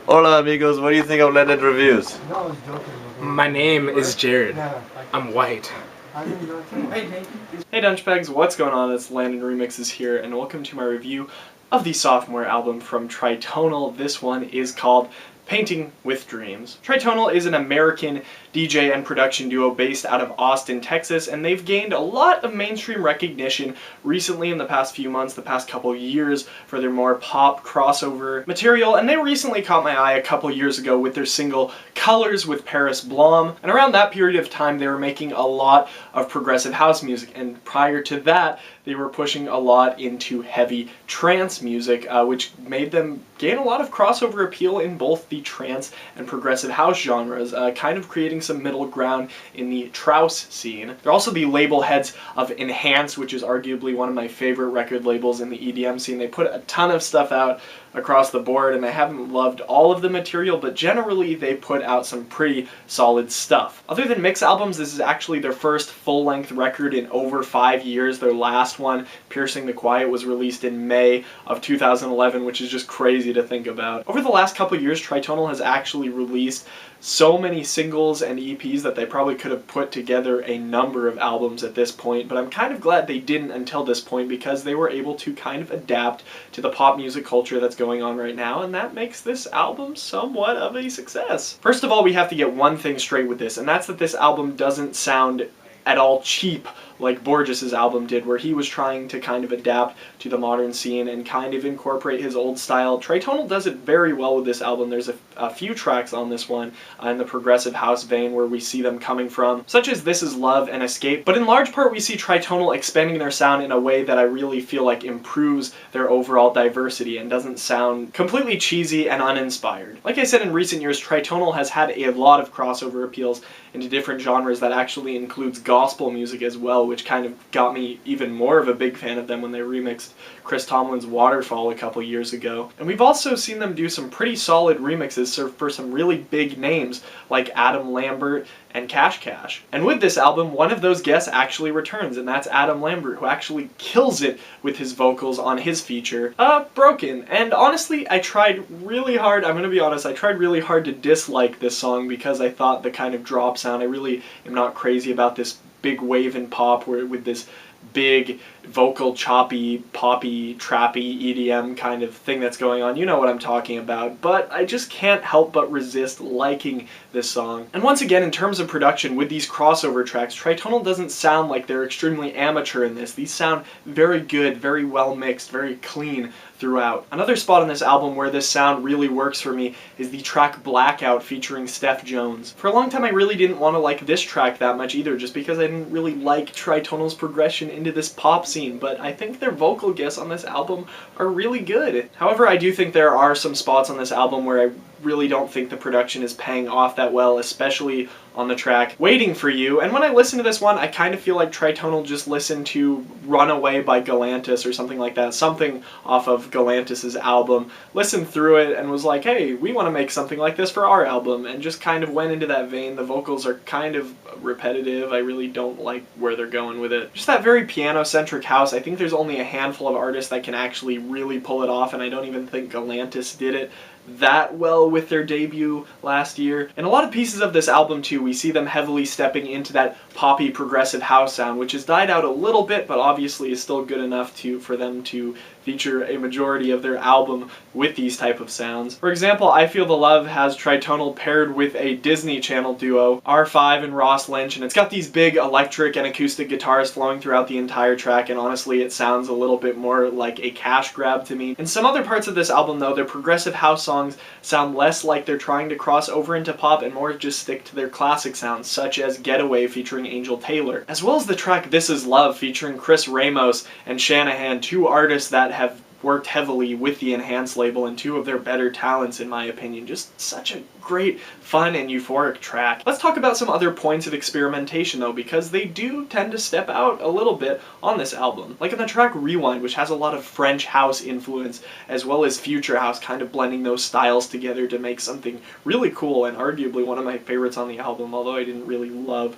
Hola amigos, what do you think of Landed Reviews? No, I was joking. My name is Jared. I'm white. Hey Dunchbags, what's going on? It's Landon Remixes here, and welcome to my review of the sophomore album from Tritonal. This one is called Painting with Dreams. Tritonal is an American DJ and production duo based out of Austin, Texas, and they've gained a lot of mainstream recognition recently in the past few months, the past couple years, for their more pop crossover material, and they recently caught my eye a couple years ago with their single Colors with Paris Blom, and around that period of time they were making a lot of progressive house music, and prior to that they were pushing a lot into heavy trance music, which made them gain a lot of crossover appeal in both the trance and progressive house genres, kind of creating some middle ground in the Trouse scene. They're also the label heads of Enhance, which is arguably one of my favorite record labels in the EDM scene. They put a ton of stuff out across the board, and I haven't loved all of the material, but generally they put out some pretty solid stuff. Other than mix albums, this is actually their first full-length record in over 5 years. Their last one, Piercing the Quiet, was released in May of 2011, which is just crazy to think about. Over the last couple years, Tritonal has actually released so many singles and EPs that they probably could have put together a number of albums at this point, but I'm kind of glad they didn't until this point, because they were able to kind of adapt to the pop music culture that's going on right now, and that makes this album somewhat of a success. First of all, we have to get one thing straight with this, and that's that this album doesn't sound at all cheap like Borges's album did, where he was trying to kind of adapt to the modern scene and kind of incorporate his old style. Tritonal does it very well with this album. There's a few tracks on this one in the progressive house vein where we see them coming from, such as This Is Love and Escape, but in large part we see Tritonal expanding their sound in a way that I really feel like improves their overall diversity and doesn't sound completely cheesy and uninspired. Like I said, in recent years, Tritonal has had a lot of crossover appeals into different genres that actually includes gospel music as well, which kind of got me even more of a big fan of them when they remixed Chris Tomlin's Waterfall a couple years ago. And we've also seen them do some pretty solid remixes for some really big names like Adam Lambert and Cash Cash. And with this album, one of those guests actually returns, and that's Adam Lambert, who actually kills it with his vocals on his feature, Broken. And honestly, I tried really hard, I'm gonna be honest, I tried really hard to dislike this song because I thought the kind of drop sound, I really am not crazy about this big wave in pop where with this big vocal choppy, poppy, trappy EDM kind of thing that's going on. You know what I'm talking about. But I just can't help but resist liking this song. And once again, in terms of production, with these crossover tracks, Tritonal doesn't sound like they're extremely amateur in this. These sound very good, very well mixed, very clean throughout. Another spot on this album where this sound really works for me is the track Blackout featuring Steph Jones. For a long time I really didn't want to like this track that much either, just because I didn't really like Tritonal's progression into this pop scene, but I think their vocal guests on this album are really good. However, I do think there are some spots on this album where I really don't think the production is paying off that well, especially on the track Waiting for You. And when I listen to this one, I kind of feel like Tritonal just listened to Runaway by Galantis or something like that, something off of Galantis' album, listened through it and was like, hey, we want to make something like this for our album, and just kind of went into that vein. The vocals are kind of repetitive. I really don't like where they're going with it. Just that very piano-centric house. I think there's only a handful of artists that can actually really pull it off, and I don't even think Galantis did it that well with their debut last year. And a lot of pieces of this album too, we see them heavily stepping into that poppy progressive house sound, which has died out a little bit, but obviously is still good enough for them to feature a majority of their album with these type of sounds. For example, I Feel the Love has Tritonal paired with a Disney Channel duo, R5 and Ross Lynch, and it's got these big electric and acoustic guitars flowing throughout the entire track, and honestly it sounds a little bit more like a cash grab to me. In some other parts of this album though, their progressive house songs sound less like they're trying to cross over into pop and more just stick to their classic sounds, such as Getaway featuring Angel Taylor, as well as the track This Is Love featuring Chris Ramos and Shanahan, two artists that have worked heavily with the Enhance label and two of their better talents in my opinion. Just such a great, fun, and euphoric track. Let's talk about some other points of experimentation though, because they do tend to step out a little bit on this album. Like in the track Rewind, which has a lot of French house influence, as well as future house, kind of blending those styles together to make something really cool, and arguably one of my favorites on the album, although I didn't really love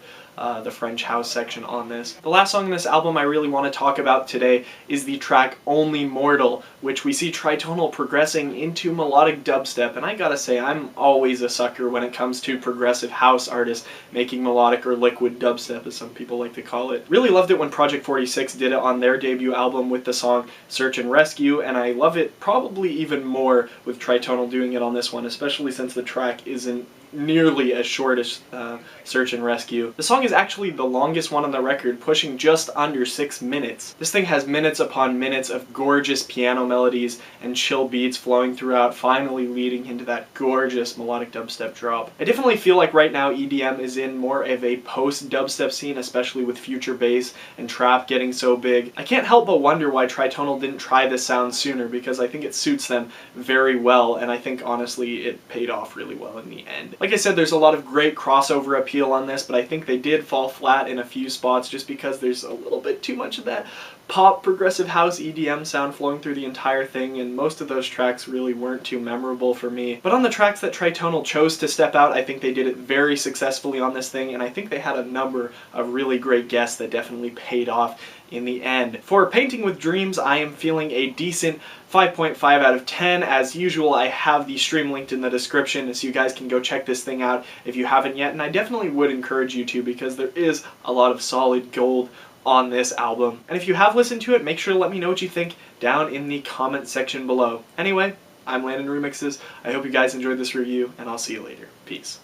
the French house section on this. The last song in this album I really want to talk about today is the track Only Mortal, which we see Tritonal progressing into melodic dubstep, and I gotta say, I'm always a sucker when it comes to progressive house artists making melodic or liquid dubstep, as some people like to call it. Really loved it when Project 46 did it on their debut album with the song Search and Rescue, and I love it probably even more with Tritonal doing it on this one, especially since the track isn't nearly as short as Search and Rescue. The song is actually the longest one on the record, pushing just under 6 minutes. This thing has minutes upon minutes of gorgeous piano melodies and chill beats flowing throughout, finally leading into that gorgeous melodic dubstep drop. I definitely feel like right now EDM is in more of a post-dubstep scene, especially with future bass and trap getting so big. I can't help but wonder why Tritonal didn't try this sound sooner, because I think it suits them very well, and I think honestly it paid off really well in the end. Like I said, there's a lot of great crossover appeal on this, but I think they did fall flat in a few spots just because there's a little bit too much of that pop, progressive house, EDM sound flowing through the entire thing, and most of those tracks really weren't too memorable for me. But on the tracks that Tritonal chose to step out, I think they did it very successfully on this thing, and I think they had a number of really great guests that definitely paid off in the end. For Painting with Dreams, I am feeling a decent 5.5 out of 10. As usual, I have the stream linked in the description, so you guys can go check this thing out if you haven't yet, and I definitely would encourage you to, because there is a lot of solid gold on this album. And if you have listened to it, make sure to let me know what you think down in the comment section below. Anyway, I'm Landon Remixes. I hope you guys enjoyed this review, and I'll see you later. Peace.